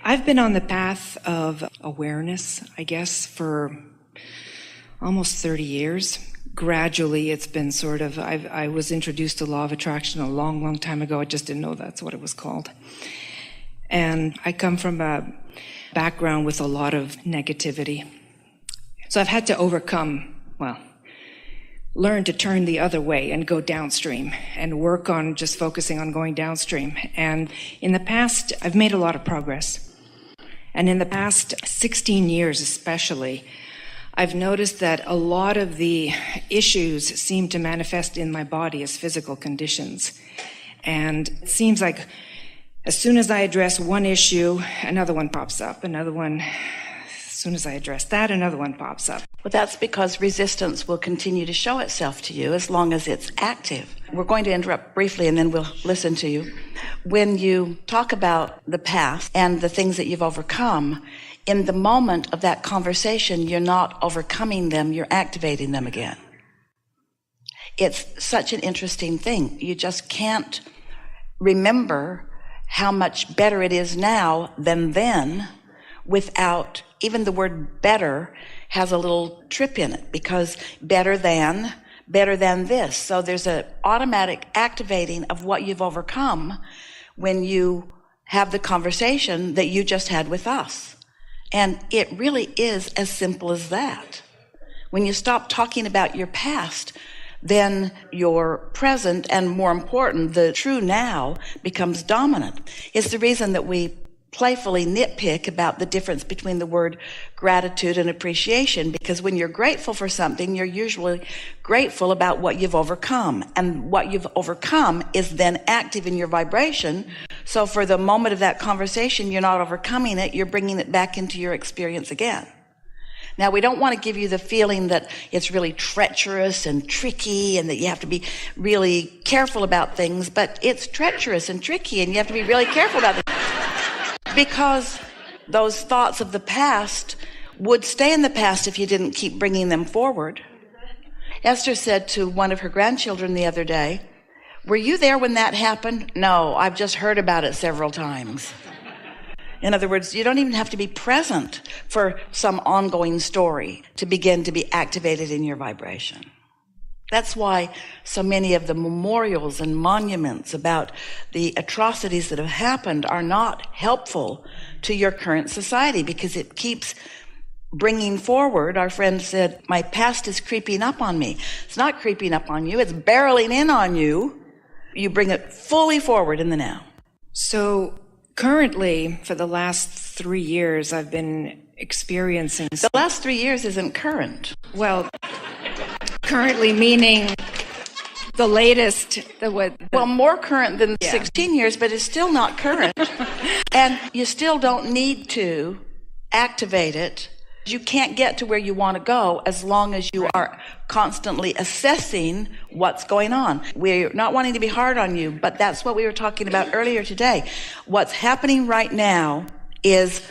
I've been on the path of awareness, I guess, for almost 30 years. Gradually, it's been sort of, I was introduced to law of attraction a long, long time ago. I just didn't know that's what it was called. And I come from a background with a lot of negativity. So I've had to learn to turn the other way and go downstream and work on just focusing on going downstream. And in the past, I've made a lot of progress. And in the past 16 years especially, I've noticed that a lot of the issues seem to manifest in my body as physical conditions. And it seems like as soon as I address one issue, another one pops up, another one. As soon as I address that, another one pops up. Well, that's because resistance will continue to show itself to you as long as it's active. We're going to interrupt briefly and then we'll listen to you. When you talk about the past and the things that you've overcome, in the moment of that conversation, you're not overcoming them, you're activating them again. It's such an interesting thing. You just can't remember how much better it is now than then without, even the word better has a little trip in it, because better than this. So there's an automatic activating of what you've overcome when you have the conversation that you just had with us. And it really is as simple as that. When you stop talking about your past, then your present, and more important, the true now, becomes dominant. It's the reason that we playfully nitpick about the difference between the word gratitude and appreciation, because when you're grateful for something, you're usually grateful about what you've overcome, and what you've overcome is then active in your vibration. So for the moment of that conversation, you're not overcoming it, you're bringing it back into your experience again. Now, we don't want to give you the feeling that it's really treacherous and tricky and that you have to be really careful about things, but it's treacherous and tricky and you have to be really careful about it. Because those thoughts of the past would stay in the past if you didn't keep bringing them forward. Esther said to one of her grandchildren the other day, "Were you there when that happened?" "No, I've just heard about it several times." In other words, you don't even have to be present for some ongoing story to begin to be activated in your vibration. That's why so many of the memorials and monuments about the atrocities that have happened are not helpful to your current society, because it keeps bringing forward. Our friend said, "My past is creeping up on me." It's not creeping up on you. It's barreling in on you. You bring it fully forward in the now. So currently, for the last 3 years, I've been experiencing... The last 3 years isn't current. Well, currently meaning the latest... Well, more current than 16 years, but it's still not current. And you still don't need to activate it. You can't get to where you want to go as long as you are constantly assessing what's going on. We're not wanting to be hard on you, but that's what we were talking about earlier today. What's happening right now is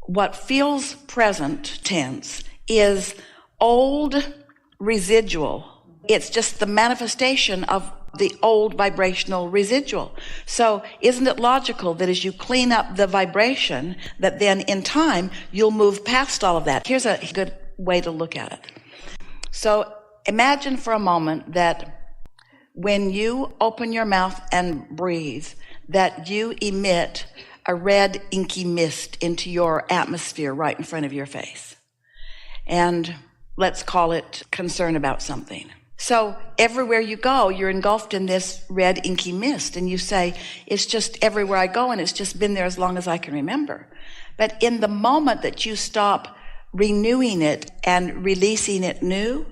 what feels present tense is old residual. It's just the manifestation of the old vibrational residual. So isn't it logical that as you clean up the vibration, that then in time you'll move past all of that? Here's a good way to look at it. So imagine for a moment that when you open your mouth and breathe, that you emit a red inky mist into your atmosphere right in front of your face. And let's call it concern about something. So everywhere you go, you're engulfed in this red inky mist, and you say, "It's just everywhere I go, and it's just been there as long as I can remember." But in the moment that you stop renewing it and releasing it new,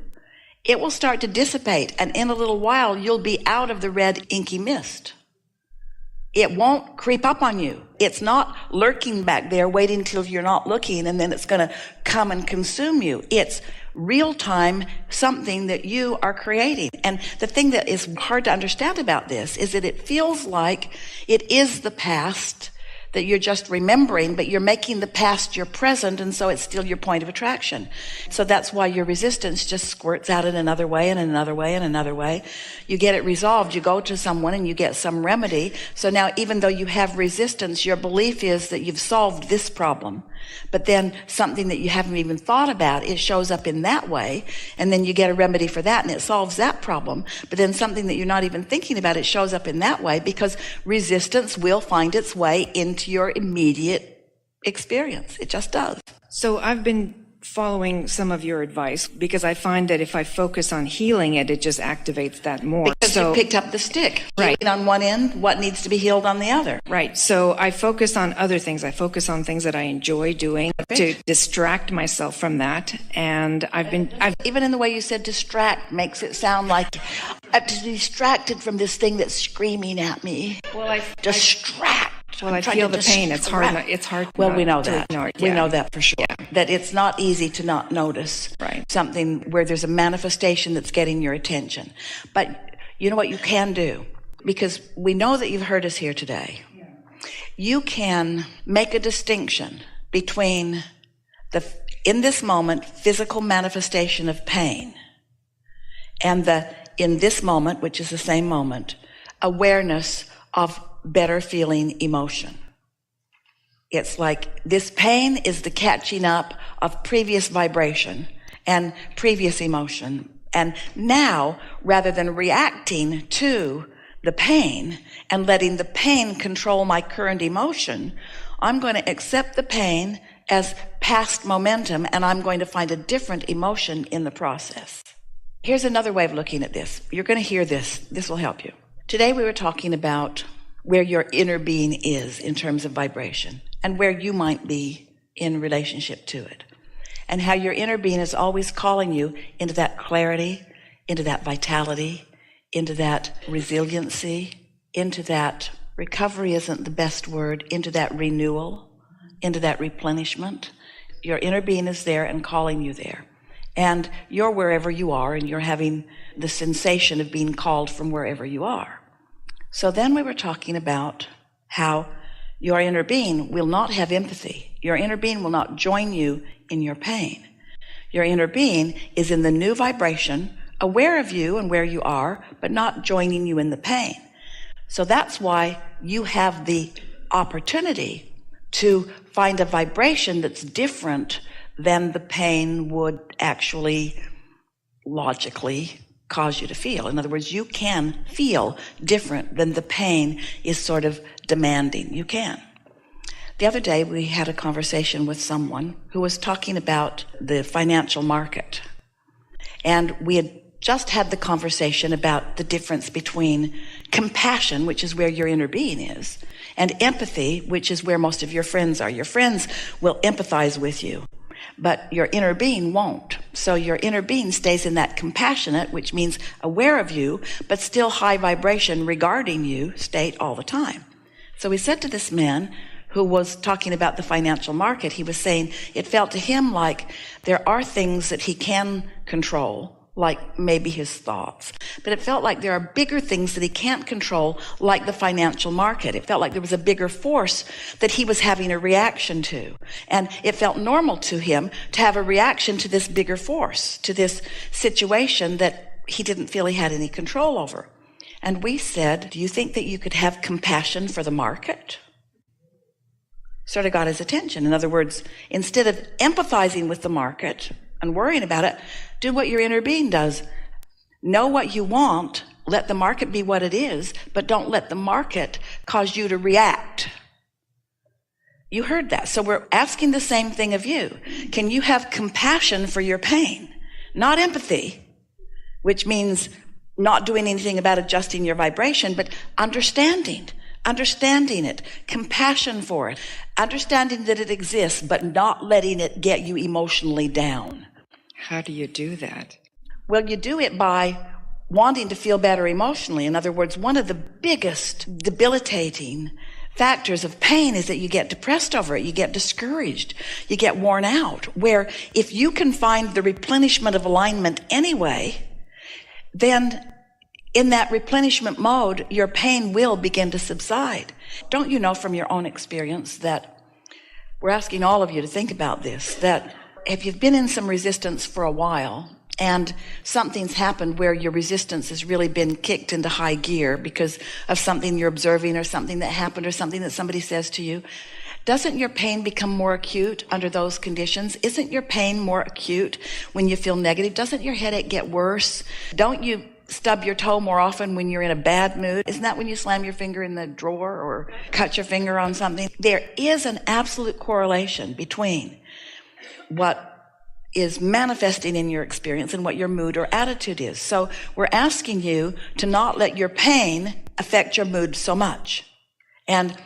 it will start to dissipate, and in a little while, you'll be out of the red inky mist. It won't creep up on you. It's not lurking back there waiting till you're not looking, and then it's going to come and consume you. It's real time, something that you are creating. And the thing that is hard to understand about this is that it feels like it is the past that you're just remembering, but you're making the past your present, and so it's still your point of attraction. So that's why your resistance just squirts out in another way and another way and another way. You get it resolved, you go to someone and you get some remedy. So now even though you have resistance, your belief is that you've solved this problem. But then something that you haven't even thought about, it shows up in that way, and then you get a remedy for that and it solves that problem. But then something that you're not even thinking about, it shows up in that way, because resistance will find its way into your immediate experience. It just does. So I've been following some of your advice because I find that if I focus on healing it, it just activates that more. Because you picked up the stick. Right. Healing on one end, what needs to be healed on the other. Right. So I focus on other things. I focus on things that I enjoy doing to distract myself from that. And I've even in the way you said distract makes it sound like I'm distracted from this thing that's screaming at me. Well, distract. Well, I feel the pain. It's hard. Well, we know that. Ignore it. We Yeah. know that for sure. Yeah. That it's not easy to not notice something where there's a manifestation that's getting your attention. But you know what you can do? Because we know that you've heard us here today. Yeah. You can make a distinction between the, in this moment, physical manifestation of pain and the, in this moment, which is the same moment, awareness of better feeling emotion. It's like this pain is the catching up of previous vibration and previous emotion. And now, rather than reacting to the pain and letting the pain control my current emotion, I'm going to accept the pain as past momentum, and I'm going to find a different emotion in the process. Here's another way of looking at this. You're going to hear this. This will help you. Today we were talking about where your inner being is in terms of vibration and where you might be in relationship to it, and how your inner being is always calling you into that clarity, into that vitality, into that resiliency, into that recovery isn't the best word, into that renewal, into that replenishment. Your inner being is there and calling you there. And you're wherever you are, and you're having the sensation of being called from wherever you are. So then we were talking about how your inner being will not have empathy. Your inner being will not join you in your pain. Your inner being is in the new vibration, aware of you and where you are, but not joining you in the pain. So that's why you have the opportunity to find a vibration that's different than the pain would actually logically cause you to feel. In other words, you can feel different than the pain is sort of demanding. You can. The other day we had a conversation with someone who was talking about the financial market. And we had just had the conversation about the difference between compassion, which is where your inner being is, and empathy, which is where most of your friends are. Your friends will empathize with you, but your inner being won't. So your inner being stays in that compassionate, which means aware of you, but still high vibration regarding you state all the time. So we said to this man who was talking about the financial market, he was saying it felt to him like there are things that he can control, like maybe his thoughts. But it felt like there are bigger things that he can't control, like the financial market. It felt like there was a bigger force that he was having a reaction to. And it felt normal to him to have a reaction to this bigger force, to this situation that he didn't feel he had any control over. And we said, do you think that you could have compassion for the market? Sort of got his attention. In other words, instead of empathizing with the market and worrying about it, do what your inner being does. Know what you want, let the market be what it is, but don't let the market cause you to react. You heard that. So we're asking the same thing of you. Can you have compassion for your pain? Not empathy, which means not doing anything about adjusting your vibration, but understanding it, compassion for it, understanding that it exists, but not letting it get you emotionally down. How do you do that? Well, you do it by wanting to feel better emotionally. In other words, one of the biggest debilitating factors of pain is that you get depressed over it, you get discouraged, you get worn out, where if you can find the replenishment of alignment anyway, then in that replenishment mode, your pain will begin to subside. Don't you know from your own experience that we're asking all of you to think about this, that if you've been in some resistance for a while and something's happened where your resistance has really been kicked into high gear because of something you're observing or something that happened or something that somebody says to you, doesn't your pain become more acute under those conditions? Isn't your pain more acute when you feel negative? Doesn't your headache get worse? Don't you stub your toe more often when you're in a bad mood? Isn't that when you slam your finger in the drawer or cut your finger on something? There is an absolute correlation between what is manifesting in your experience and what your mood or attitude is. So we're asking you to not let your pain affect your mood so much. And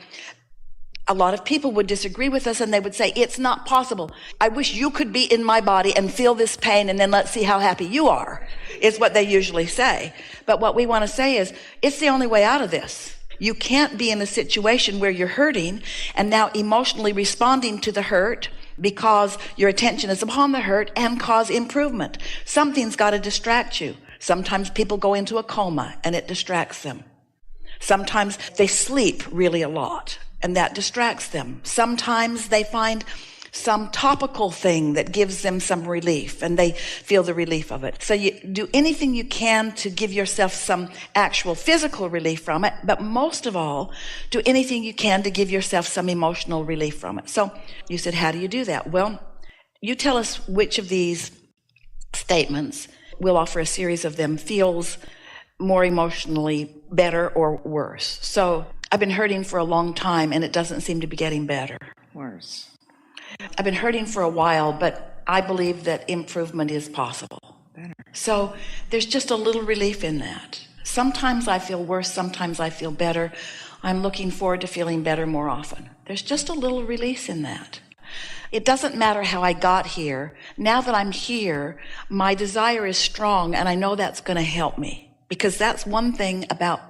a lot of people would disagree with us and they would say, it's not possible. I wish you could be in my body and feel this pain and then let's see how happy you are, is what they usually say. But what we want to say is, it's the only way out of this. You can't be in a situation where you're hurting and now emotionally responding to the hurt because your attention is upon the hurt and cause improvement. Something's got to distract you. Sometimes people go into a coma and it distracts them. Sometimes they sleep really a lot and that distracts them. Sometimes they find some topical thing that gives them some relief and they feel the relief of it. So you do anything you can to give yourself some actual physical relief from it, but most of all, do anything you can to give yourself some emotional relief from it. So you said, how do you do that? Well, you tell us which of these statements, we'll offer a series of them, feels more emotionally better or worse. So I've been hurting for a long time and it doesn't seem to be getting better. Worse. I've been hurting for a while, but I believe that improvement is possible. Better. So there's just a little relief in that. Sometimes I feel worse, sometimes I feel better. I'm looking forward to feeling better more often. There's just a little release in that. It doesn't matter how I got here. Now that I'm here, my desire is strong, and I know that's going to help me. Because that's one thing about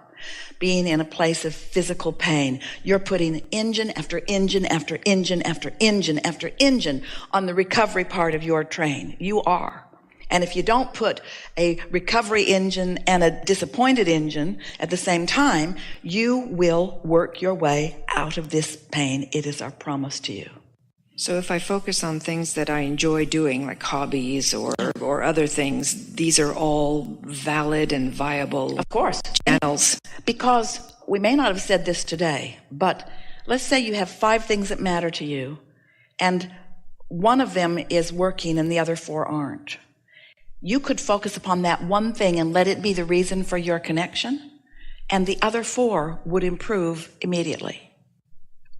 being in a place of physical pain. You're putting engine after engine after engine after engine after engine on the recovery part of your train. You are. And if you don't put a recovery engine and a disappointed engine at the same time, you will work your way out of this pain. It is our promise to you. So if I focus on things that I enjoy doing, like hobbies or other things, these are all valid and viable, of course, channels. Because we may not have said this today, but let's say you have 5 things that matter to you, and one of them is working and the other 4 aren't. You could focus upon that one thing and let it be the reason for your connection, and the other 4 would improve immediately.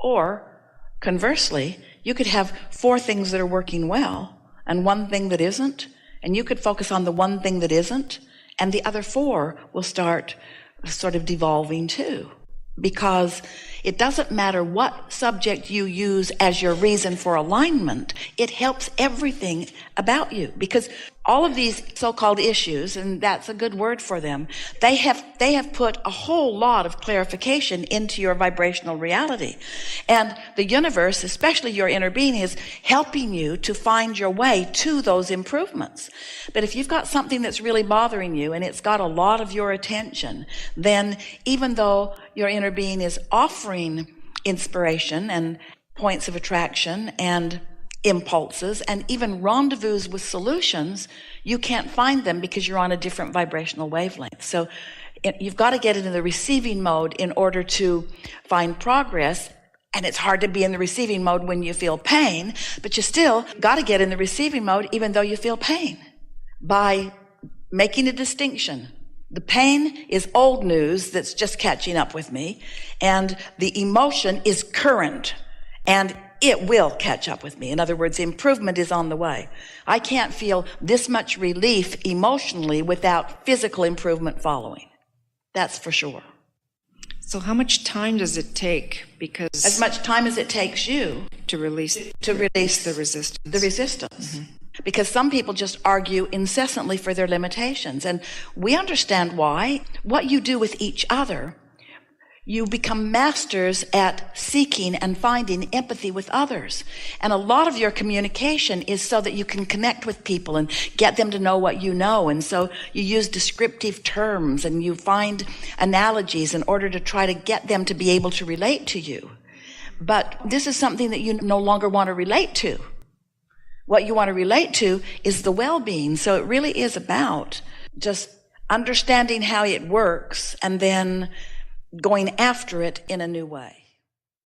Or, conversely, you could have 4 things that are working well and 1 thing that isn't, and you could focus on the 1 thing that isn't, and the other 4 will start sort of devolving too. Because it doesn't matter what subject you use as your reason for alignment, it helps everything about you. Because all of these so-called issues, and that's a good word for them, they have put a whole lot of clarification into your vibrational reality. And the universe, especially your inner being, is helping you to find your way to those improvements. But if you've got something that's really bothering you and it's got a lot of your attention, then even though your inner being is offering inspiration and points of attraction and impulses and even rendezvous with solutions, you can't find them because you're on a different vibrational wavelength. So you've got to get into the receiving mode in order to find progress. And it's hard to be in the receiving mode when you feel pain, but you still got to get in the receiving mode even though you feel pain, by making a distinction. The pain is old news that's just catching up with me, and the emotion is current, and it will catch up with me. In other words, improvement is on the way. I can't feel this much relief emotionally without physical improvement following. That's for sure. So how much time does it take? Because as much time as it takes you to release the resistance. The resistance. Mm-hmm. Because some people just argue incessantly for their limitations. And we understand why. What you do with each other, you become masters at seeking and finding empathy with others. And a lot of your communication is so that you can connect with people and get them to know what you know. And so you use descriptive terms and you find analogies in order to try to get them to be able to relate to you. But this is something that you no longer want to relate to. What you want to relate to is the well-being. So it really is about just understanding how it works and then going after it in a new way.